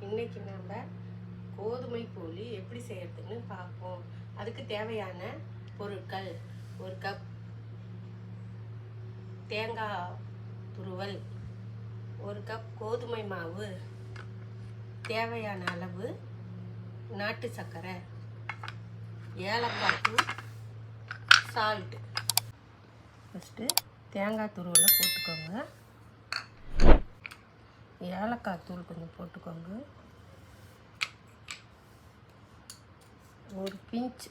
இன்னைக்கு நம்ம கோதுமை போலி எப்படி செய்யறதுன்னு பார்ப்போம். அதுக்கு தேவையான பொருட்கள்: ஒரு கப் தேங்காய் துருவல், ஒரு கப் கோதுமை மாவு, தேவையான அளவு நாட்டு சர்க்கரை, ஏலக்காய் தூள், சால்ட். ஃபஸ்ட்டு தேங்காய் துருவலை போட்டுக்கோங்க. ஏலக்காய் தூள் கொஞ்சம் போட்டுக்கோங்க. ஒரு பிஞ்ச்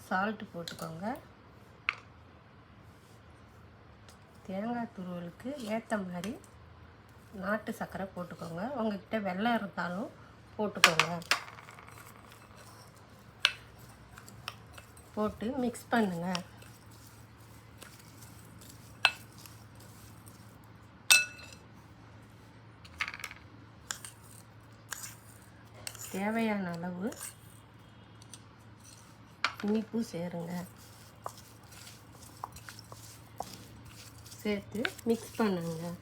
சால்ட்டு போட்டுக்கோங்க. தேங்காய் துருவலுக்கு ஏற்ற மாதிரி நாட்டு சர்க்கரை போட்டுக்கோங்க. உங்கள்கிட்ட வெல்லம் இருந்தாலும் போட்டுக்கோங்க. போட்டு மிக்ஸ் பண்ணுங்கள். தேவையான அளவு இனிப்பு சேருங்க. சேர்த்து மிக்ஸ் பண்ணுங்க.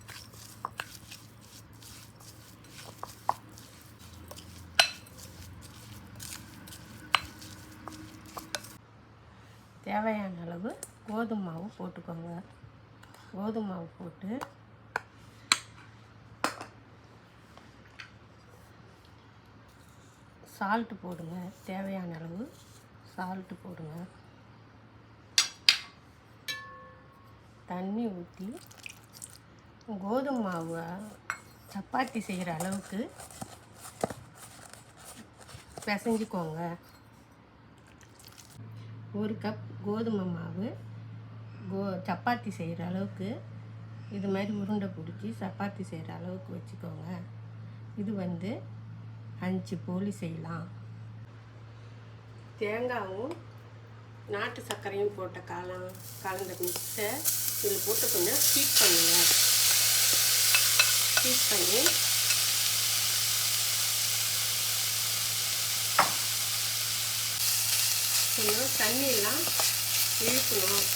தேவையான அளவு கோதுமை மாவு போட்டுக்கோங்க. கோதுமை மாவு போட்டு சால்ட்டு போடுங்க. தேவையான அளவு சால்ட்டு போடுங்க. தண்ணி ஊற்றி கோதுமை மாவை சப்பாத்தி செய்கிற அளவுக்கு பிசைஞ்சிக்கோங்க. ஒரு கப் கோதுமை மாவு சப்பாத்தி செய்கிற அளவுக்கு இது மாதிரி உருண்டை பிடிச்சி சப்பாத்தி செய்கிற அளவுக்கு வச்சுக்கோங்க. இது 5 போலி செய்யலாம். தேங்காயும் நாட்டு சர்க்கரையும் போட்ட கலந்த மிக்ஸை இதில் போட்டு கொஞ்சம் ஹீட் பண்ணுங்க. ஹீட் பண்ணி கொஞ்சம் தண்ணியெல்லாம் இழுக்கணும்.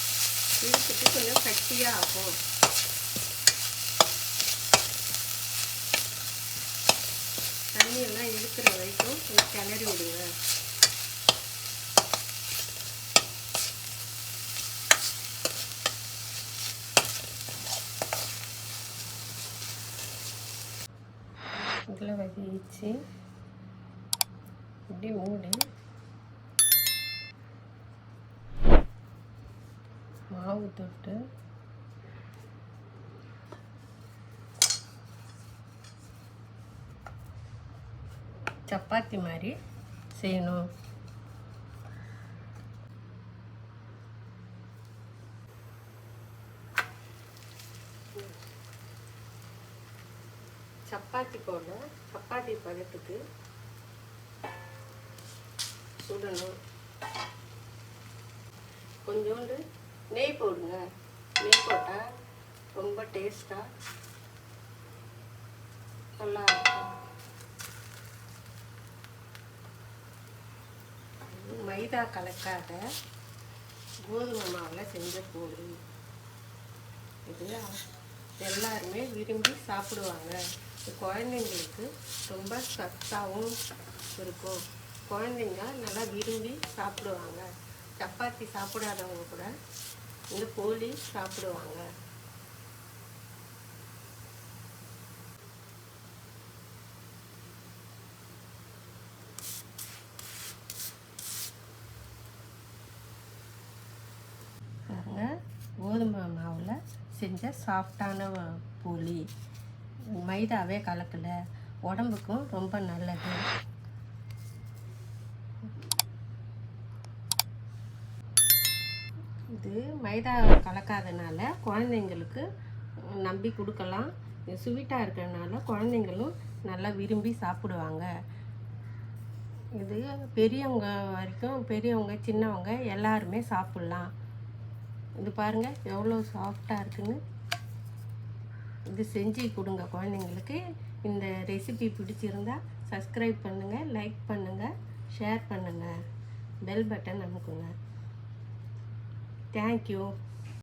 இழுத்துட்டு கொஞ்சம் கட்டியாக ஆகும். தண்ணியெல்லாம் இழுக்கிற வரைக்கும் கிளறி விடுங்க. இதில் வச்சு இப்படி மூடி மாவு தொட்டு சப்பாத்தி மாதிரி செய்யணும். சப்பாத்தி பதத்துக்கு சுடணும். கொஞ்சோண்டு நெய் போடுங்க. நெய் போட்டால் ரொம்ப டேஸ்டாக நல்லா இருக்கும். மைதா கலக்காத கோதுமை மாவில் செஞ்ச போலி. இது எல்லாருமே விரும்பி சாப்பிடுவாங்க. குழந்தைங்களுக்கு ரொம்ப சத்தாகவும் இருக்கும். குழந்தைங்க நல்லா விரும்பி சாப்பிடுவாங்க. சப்பாத்தி சாப்பிடாதவங்க கூட இந்த போலி சாப்பிடுவாங்க. கோதுமை மாவில் செஞ்ச சாஃப்டான போலி. மைதாவே கலக்கலை. உடம்புக்கும் ரொம்ப நல்லது. இது மைதா கலக்காதனால குழந்தைங்களுக்கு நம்பி கொடுக்கலாம். ஸ்வீட்டாக இருக்கிறதுனால குழந்தைங்களும் நல்லா விரும்பி சாப்பிடுவாங்க. இது பெரியவங்க வரைக்கும், பெரியவங்க சின்னவங்க எல்லாருமே சாப்பிட்லாம். இது பாருங்கள் எவ்வளோ சாஃப்டாக இருக்குன்னு. இது செஞ்சு கொடுங்க குழந்தைங்களுக்கு. இந்த ரெசிபி பிடிச்சிருந்தா சப்ஸ்கிரைப் பண்ணுங்கள், லைக் பண்ணுங்கள், ஷேர் பண்ணுங்கள், பெல் பட்டன் அமுக்குங்க. தேங்க்யூ.